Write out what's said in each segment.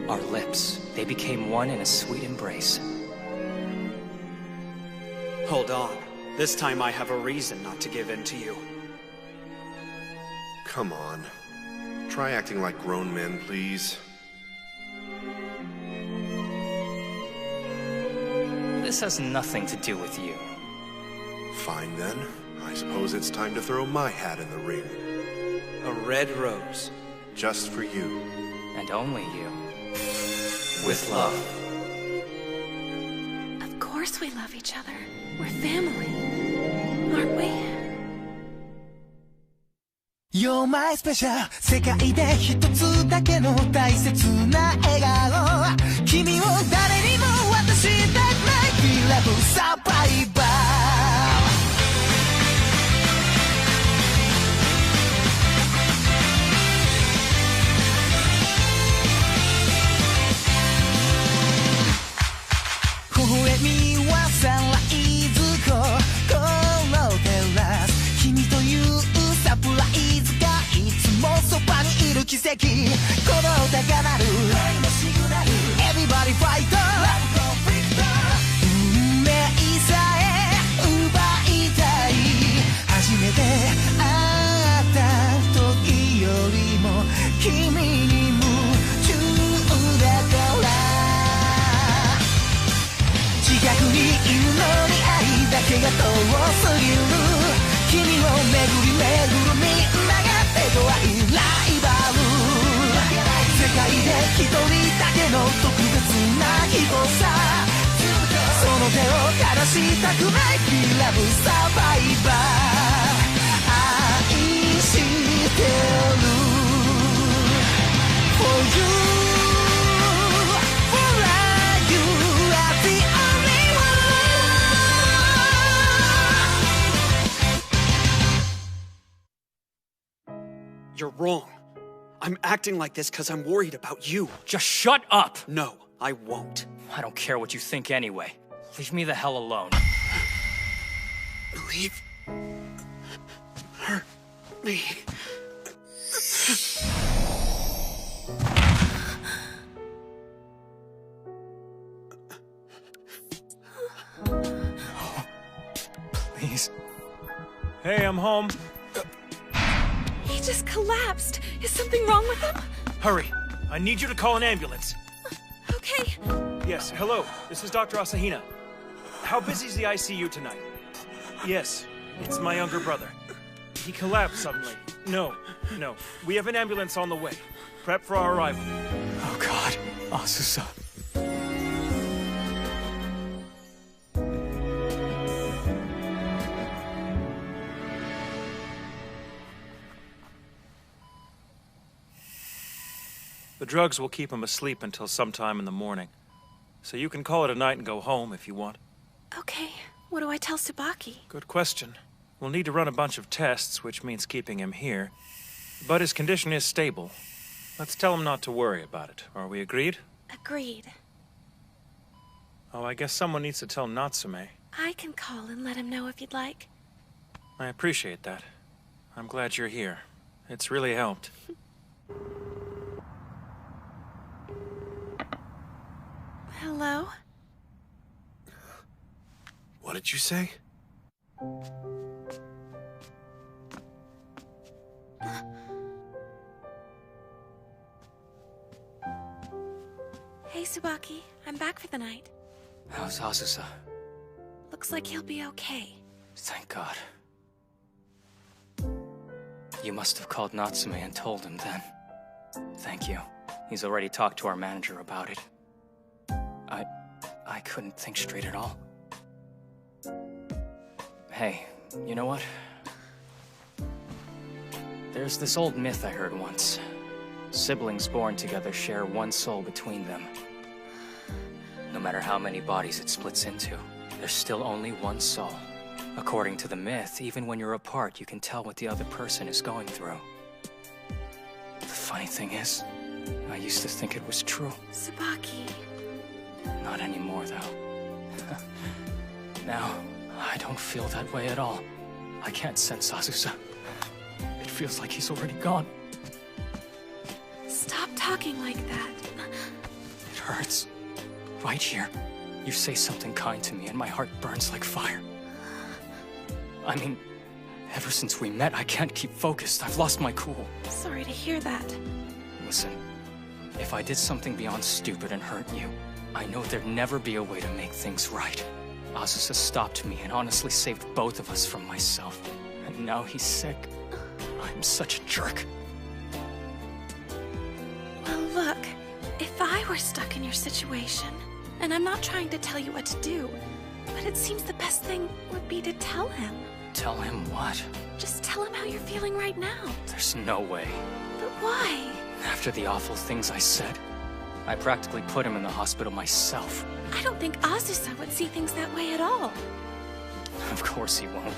Our lips, they became one in a sweet embrace. Hold on. This time I have a reason not to give in to you. Come on. Try acting like grown men, please. This has nothing to do with you. Fine then. I suppose it's time to throw my hat in the ring. A red rose. Just for you. And only you. With love. Of course we love each other. We're family. Aren't we? You're my special 世界で一つだけの大切な笑顔君を誰にも渡したくない We love survivor微笑みはサンライズこのテラス君というサプライズがいつもそばにいる奇跡この高鳴る Everybody fight 運命さえ奪いたい初めて会った時よりも君に夢中だから近くにいるのに愛だけが遠すぎる君を巡り巡るみんなが手強いライバル世界で一人だけの特別な希望さその手を離したくない We love survivor 愛してる For you You're wrong. I'm acting like this because I'm worried about you. Just shut up! No, I won't. I don't care what you think anyway. Leave me the hell alone. Leave her me. Please. Hey, I'm home. He just collapsed. Is something wrong with him? Hurry. I need you to call an ambulance. Okay. Yes, hello. This is Dr. Asahina. How busy's the ICU tonight? Yes, it's my younger brother. He collapsed suddenly. No. We have an ambulance on the way. Prep for our arrival. Oh God, Asusa. The drugs will keep him asleep until sometime in the morning. So you can call it a night and go home if you want. Okay. What do I tell Tsubaki? Good question. We'll need to run a bunch of tests, which means keeping him here. But his condition is stable. Let's tell him not to worry about it. Are we agreed? Agreed. Oh, I guess someone needs to tell Natsume. I can call and let him know if you'd like. I appreciate that. I'm glad you're here. It's really helped. Hello? What did you say? Hey, Tsubaki. I'm back for the night. How's Asusa? Looks like he'll be okay. Thank God. You must have called Natsume and told him then. Thank you. He's already talked to our manager about it. I couldn't think straight at all. Hey, you know what? There's this old myth I heard once. Siblings born together share one soul between them. No matter how many bodies it splits into, there's still only one soul. According to the myth, even when you're apart, you can tell what the other person is going through. The funny thing is, I used to think it was true. Tsubaki. Not anymore, though. Now, I don't feel that way at all. I can't sense Asusa. It feels like he's already gone. Stop talking like that. hurts. Right here. You say something kind to me and my heart burns like fire. I mean, ever since we met, I can't keep focused. I've lost my cool. Sorry to hear that. Listen, if I did something beyond stupid and hurt you, I know there'd never be a way to make things right. Azusa stopped me and honestly saved both of us from myself. And now he's sick. I'm such a jerk. Well, look, if I were stuck in your situation, and I'm not trying to tell you what to do, but it seems the best thing would be to tell him. Tell him what? Just tell him how you're feeling right now. There's no way. But why? After the awful things I said, I practically put him in the hospital myself. I don't think Azusa would see things that way at all. Of course he won't.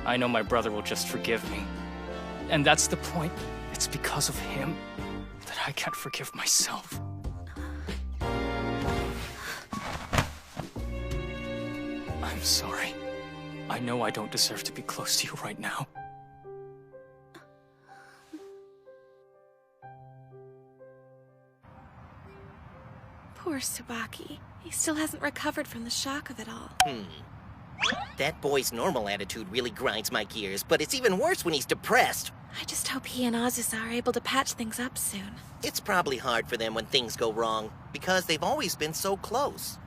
I know my brother will just forgive me. And that's the point. It's because of him that I can't forgive myself. I'm sorry. I know I don't deserve to be close to you right now. Poor Tsubaki. He still hasn't recovered from the shock of it all. That boy's normal attitude really grinds my gears, but it's even worse when he's depressed. I just hope he and Azusa are able to patch things up soon. It's probably hard for them when things go wrong, because they've always been so close.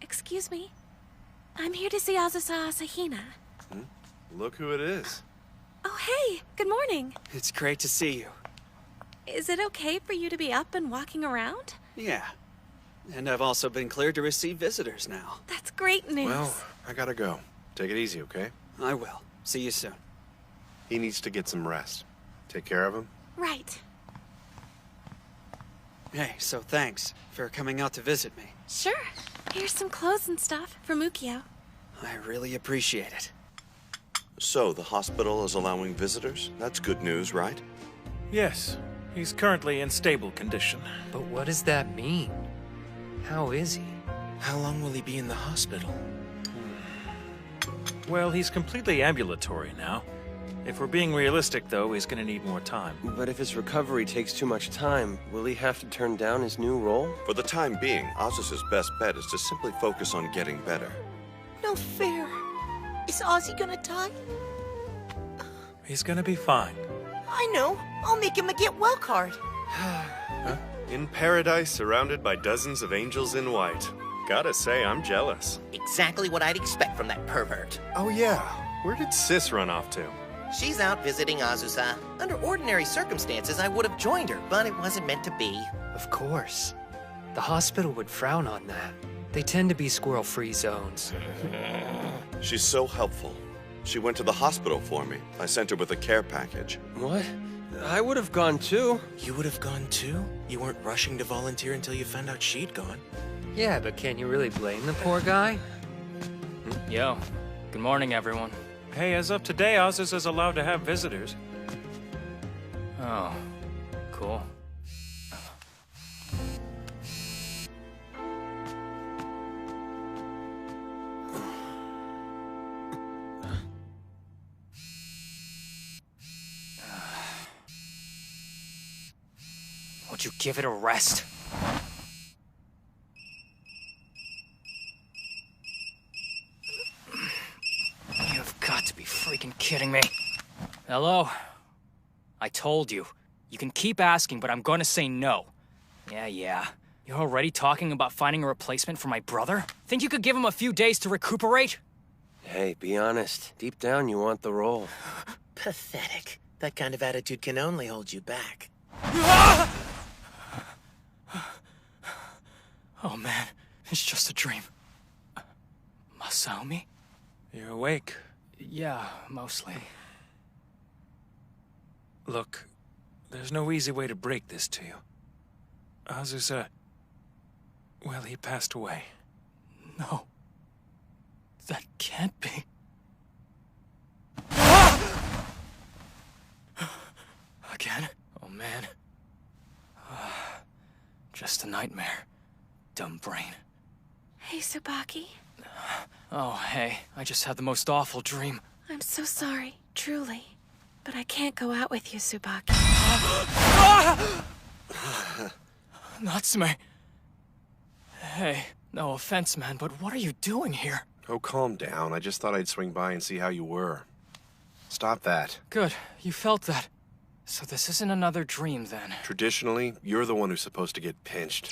Excuse me. I'm here to see Azusa Asahina. Look who it is. Oh, hey! Good morning. It's great to see you. Is it okay for you to be up and walking around? Yeah. And I've also been cleared to receive visitors now. That's great news. Well, I gotta go. Take it easy, okay? I will. See you soon. He needs to get some rest. Take care of him. Right. Hey, so thanks for coming out to visit me. Sure. Here's some clothes and stuff for Mukio. I really appreciate it. So, the hospital is allowing visitors? That's good news, right? Yes, he's currently in stable condition. But what does that mean? How is he? How long will he be in the hospital? Well, he's completely ambulatory now. If we're being realistic, though, he's gonna need more time. But if his recovery takes too much time, will he have to turn down his new role? For the time being, Azusa's best bet is to simply focus on getting better. No fair. Is Ozzy gonna die? He's gonna be fine. I know. I'll make him a get well card. In paradise, surrounded by dozens of angels in white. Gotta say, I'm jealous. Exactly what I'd expect from that pervert. Oh yeah, where did Sis run off to? She's out visiting Azusa. Under ordinary circumstances, I would have joined her, but it wasn't meant to be. Of course. The hospital would frown on that. They tend to be squirrel-free zones. She's so helpful. She went to the hospital for me. I sent her with a care package. What? I would have gone too. You would have gone too? You weren't rushing to volunteer until you found out she'd gone. Yeah, but can you really blame the poor guy? Yo, good morning, everyone. Hey, as of today, Azus is allowed to have visitors. Oh, cool. Would you give it a rest? You've got to be freaking kidding me. Hello? I told you. You can keep asking, but I'm gonna say no. Yeah. You're already talking about finding a replacement for my brother? Think you could give him a few days to recuperate? Hey, be honest. Deep down, you want the role. Pathetic. That kind of attitude can only hold you back. Oh man, it's just a dream. Masaomi? You're awake. Yeah, mostly. Look, there's no easy way to break this to you. Azusa... well, he passed away. No. That can't be. Again? Oh man. Just a nightmare. Dumb brain. Hey, Tsubaki. Oh, hey. I just had the most awful dream. I'm so sorry, truly. but I can't go out with you, Tsubaki. Natsume. Hey, no offense, man, but what are you doing here? Oh, calm down. I just thought I'd swing by and see how you were. Stop that. Good, you felt that. So this isn't another dream, then? Traditionally, you're the one who's supposed to get pinched.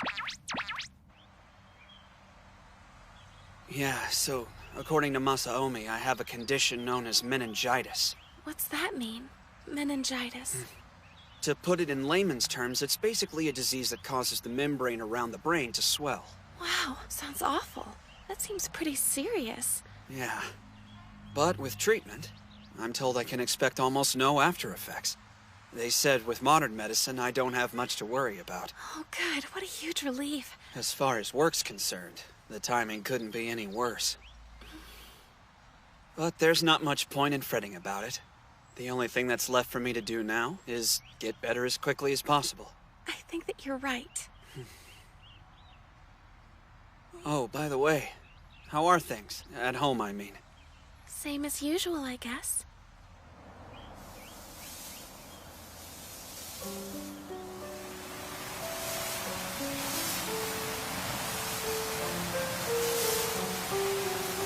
Yeah, so, according to Masaomi, I have a condition known as meningitis. What's that mean? Meningitis? To put it in layman's terms, it's basically a disease that causes the membrane around the brain to swell. Wow, sounds awful. That seems pretty serious. Yeah. But with treatment, I'm told I can expect almost no after effects. They said with modern medicine, I don't have much to worry about. Oh, good. What a huge relief. As far as work's concerned, the timing couldn't be any worse. But there's not much point in fretting about it. The only thing that's left for me to do now is get better as quickly as possible. I think that you're right. Oh, by the way, how are things? At home, I mean. Same as usual, I guess.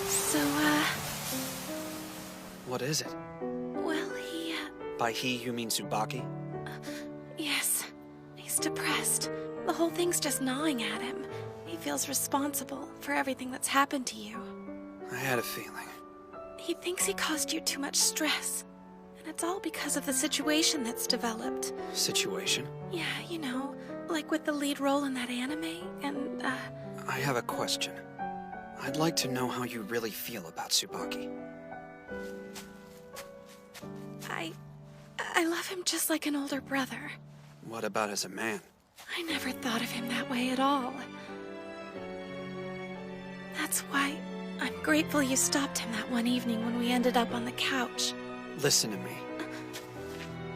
So, What is it? well, he, By he, you mean Tsubaki? yes. He's depressed. The whole thing's just gnawing at him. He feels responsible for everything that's happened to you. I had a feeling. He thinks he caused you too much stress. And it's all because of the situation that's developed. Situation? Yeah, you know, like with the lead role in that anime, and, I have a question. I'd like to know how you really feel about Tsubaki. I love him just like an older brother. What about as a man? I never thought of him that way at all. That's why I'm grateful you stopped him that one evening when we ended up on the couch. Listen to me.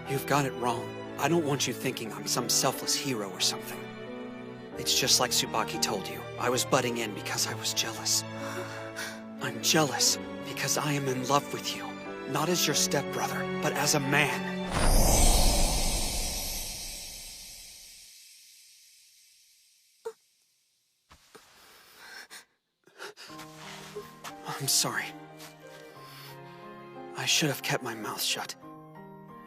You've got it wrong. I don't want you thinking I'm some selfless hero or something. It's just like Tsubaki told you. I was butting in because I was jealous. I'm jealous because I am in love with you. Not as your stepbrother, but as a man. I'm sorry. I should have kept my mouth shut.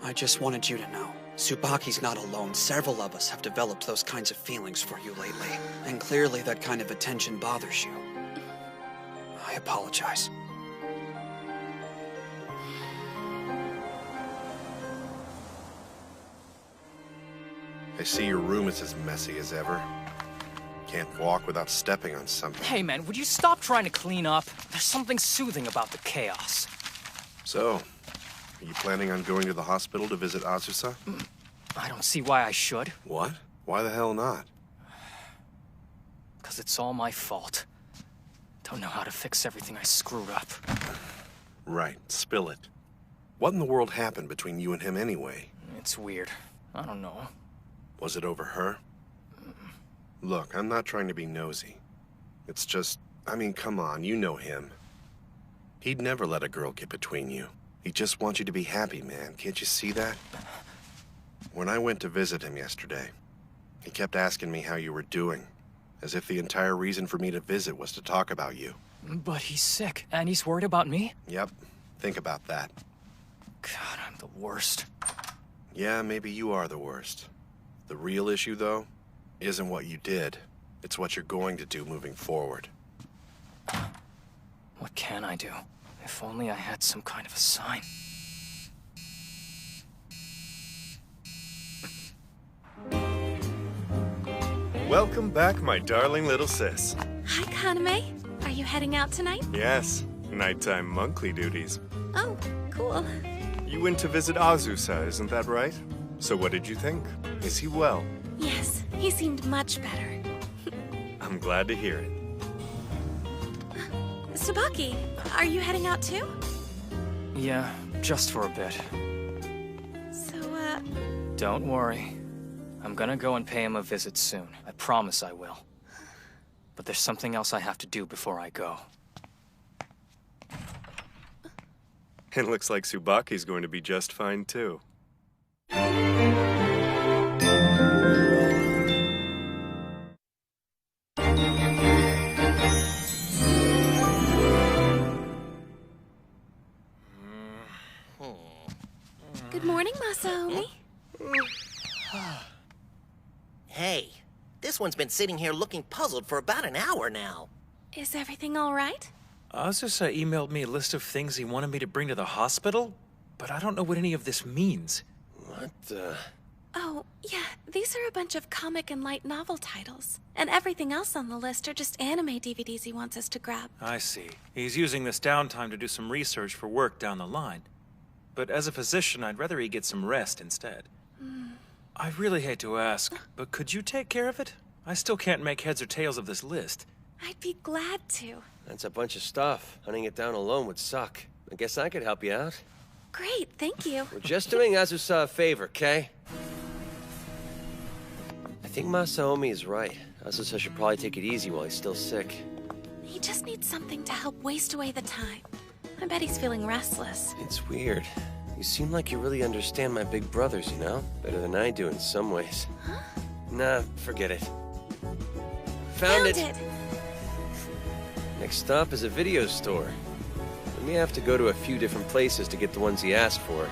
I just wanted you to know. Tsubaki's not alone. Several of us have developed those kinds of feelings for you lately. And clearly that kind of attention bothers you. I apologize. I see your room is as messy as ever. Can't walk without stepping on something. Hey, man, would you stop trying to clean up? There's something soothing about the chaos. So, are you planning on going to the hospital to visit Azusa? I don't see why I should. What? Why the hell not? Because it's all my fault. Don't know how to fix everything I screwed up. Right, spill it. What in the world happened between you and him anyway? It's weird. I don't know. Was it over her? Look, I'm not trying to be nosy. It's just, I mean, come on, you know him. He'd never let a girl get between you. He just wants you to be happy, man. Can't you see that? When I went to visit him yesterday, he kept asking me how you were doing, as if the entire reason for me to visit was to talk about you. But he's sick, and he's worried about me? Yep, think about that. God, I'm the worst. Yeah, maybe you are the worst. The real issue, though, isn't what you did. It's what you're going to do moving forward. What can I do? If only I had some kind of a sign. Welcome back, my darling little sis. Hi, Kaname. Are you heading out tonight? Yes, nighttime monthly duties. Oh, cool. You went to visit Azusa, isn't that right? So what did you think? Is he well? Yes, he seemed much better. I'm glad to hear it. Tsubaki, are you heading out too? Yeah, just for a bit. So, Don't worry. I'm gonna go and pay him a visit soon. I promise I will. But there's something else I have to do before I go. It looks like Tsubaki's going to be just fine, too. Good morning, Masaomi. Hey, this one's been sitting here looking puzzled for about an hour now. Is everything all right? Azusa emailed me a list of things he wanted me to bring to the hospital, but I don't know what any of this means. What the... Oh, yeah, these are a bunch of comic and light novel titles. And everything else on the list are just anime DVDs he wants us to grab. I see. He's using this downtime to do some research for work down the line. But as a physician, I'd rather he get some rest instead. I really hate to ask, but could you take care of it? I still can't make heads or tails of this list. I'd be glad to. That's a bunch of stuff. Hunting it down alone would suck. I guess I could help you out. Great, thank you. We're just doing Azusa a favor, okay? I think Masaomi is right. Azusa should probably take it easy while he's still sick. He just needs something to help waste away the time. I bet he's feeling restless. It's weird. You seem like you really understand my big brothers, you know? Better than I do in some ways. Huh? Nah, forget it. Found it! Next stop is a video store. We may have to go to a few different places to get the ones he asked for.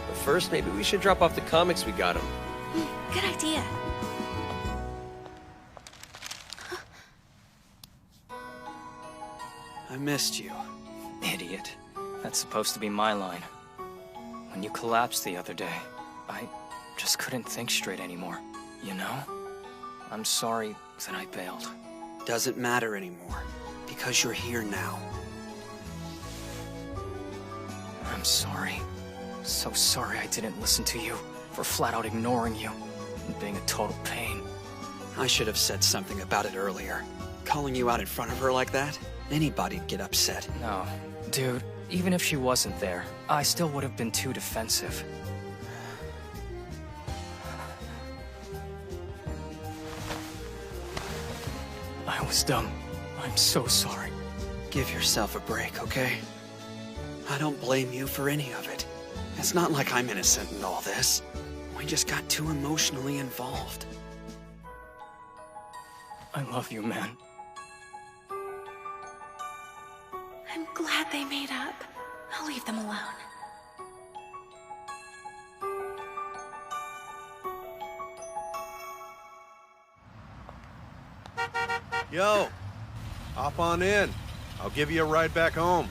But first, maybe we should drop off the comics we got him. Good idea. I missed you. Idiot. That's supposed to be my line. When you collapsed the other day, I just couldn't think straight anymore, you know? I'm sorry that I bailed. Doesn't matter anymore, because you're here now. I'm sorry. So sorry I didn't listen to you, for flat out ignoring you, and being a total pain. I should have said something about it earlier. Calling you out in front of her like that? Anybody'd get upset. No, dude, even if she wasn't there, I still would have been too defensive. I was dumb. I'm so sorry. Give yourself a break, okay? I don't blame you for any of it. It's not like I'm innocent in all this. We just got too emotionally involved. I love you, man. I'm glad they made up. I'll leave them alone. Yo, hop on in. I'll give you a ride back home.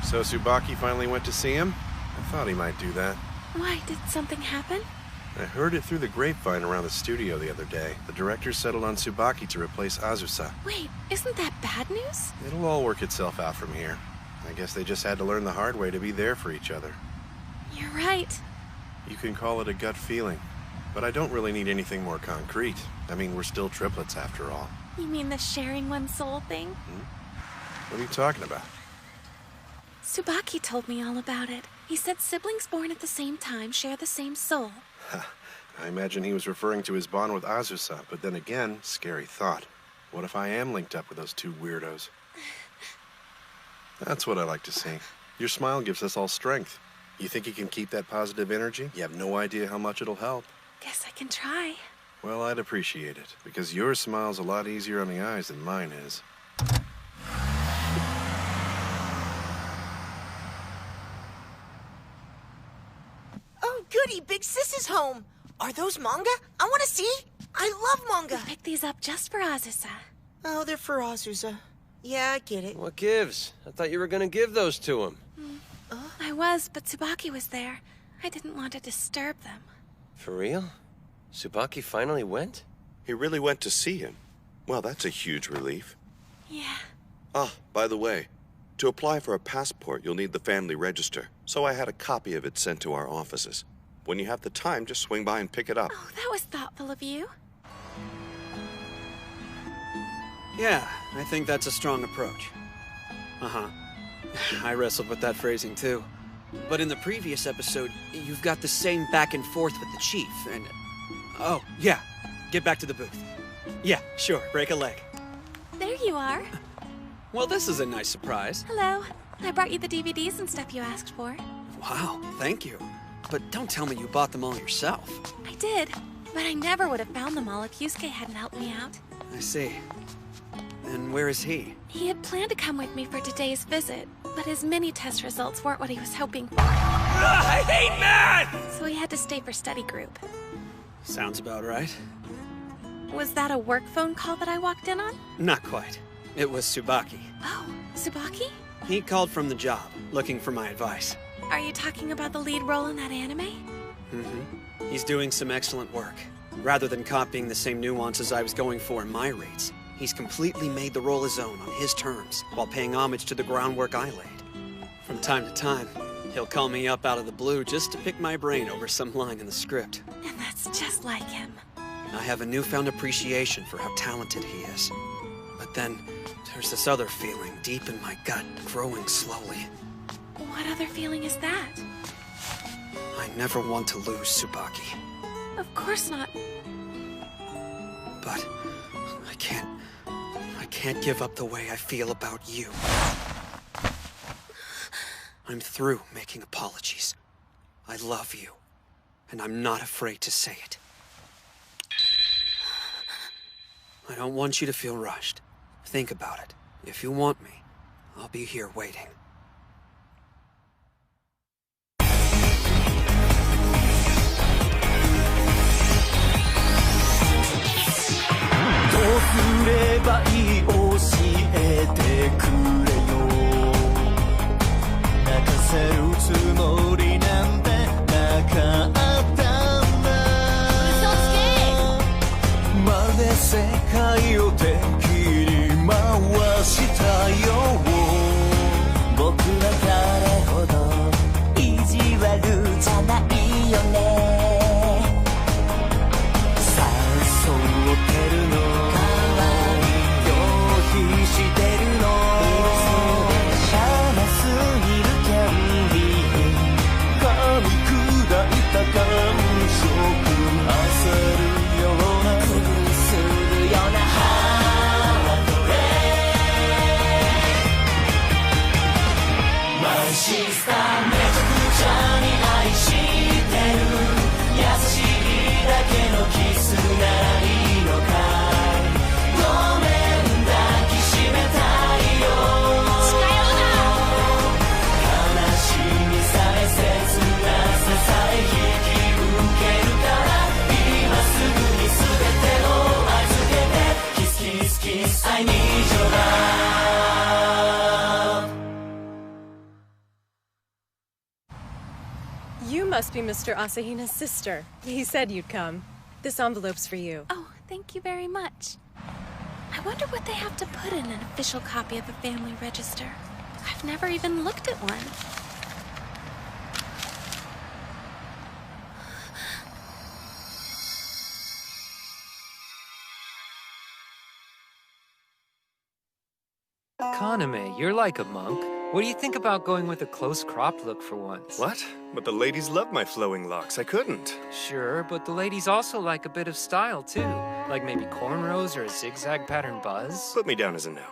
So Tsubaki finally went to see him? I thought he might do that. Why, did something happen? I heard it through the grapevine around the studio the other day. The director settled on Tsubaki to replace Azusa. Wait, isn't that bad news? It'll all work itself out from here. I guess they just had to learn the hard way to be there for each other. You're right. You can call it a gut feeling, but I don't really need anything more concrete. I mean, we're still triplets after all. You mean the sharing one soul thing? What are you talking about? Tsubaki told me all about it. He said siblings born at the same time share the same soul. I imagine he was referring to his bond with Azusa, but then again, scary thought. What if I am linked up with those two weirdos? That's what I like to see. Your smile gives us all strength. You think you can keep that positive energy? You have no idea how much it'll help. Guess I can try. Well, I'd appreciate it, because your smile's a lot easier on the eyes than mine is. Oh, goody, Big Sis is home. Are those manga? I want to see. I love manga. I picked these up just for Azusa. Oh, they're for Azusa. Yeah, I get it. What gives? I thought you were gonna give those to him. I was, but Tsubaki was there. I didn't want to disturb them. For real? Tsubaki finally went? He really went to see him. Well, that's a huge relief. Yeah. Ah, by the way, to apply for a passport, you'll need the family register. So I had a copy of it sent to our offices. When you have the time, just swing by and pick it up. Oh, that was thoughtful of you. Yeah, I think that's a strong approach. Uh-huh. I wrestled with that phrasing too. But in the previous episode, you've got the same back and forth with the chief, and... Oh, yeah. Get back to the booth. Yeah, sure. Break a leg. There you are. Well, this is a nice surprise. Hello. I brought you the DVDs and stuff you asked for. Wow, thank you. But don't tell me you bought them all yourself. I did, but I never would have found them all if Yusuke hadn't helped me out. I see. And where is he? He had planned to come with me for today's visit, but his mini-test results weren't what he was hoping for. I hate math! So he had to stay for study group. Sounds about right. Was that a work phone call that I walked in on? Not quite. It was Tsubaki. Oh, Tsubaki? He called from the job, looking for my advice. Are you talking about the lead role in that anime? Mm-hmm. He's doing some excellent work. Rather than copying the same nuances I was going for in my reads, he's completely made the role his own on his terms, while paying homage to the groundwork I laid. From time to time, he'll call me up out of the blue just to pick my brain over some line in the script. And that's just like him. I have a newfound appreciation for how talented he is. But then, there's this other feeling deep in my gut, growing slowly. What other feeling is that? I never want to lose Tsubaki. Of course not. But I can't give up the way I feel about you. I'm through making apologies. I love you, and I'm not afraid to say it. I don't want you to feel rushed. Think about it. If you want me, I'll be here waiting. You must be Mr. Asahina's sister. He said you'd come. This envelope's for you. Oh, thank you very much. I wonder what they have to put in an official copy of the family register. I've never even looked at one. Kaname, you're like a monk. What do you think about going with a close-cropped look for once? What? But the ladies love my flowing locks. I couldn't. Sure, but the ladies also like a bit of style, too. Like maybe cornrows or a zigzag pattern buzz. Put me down as a no.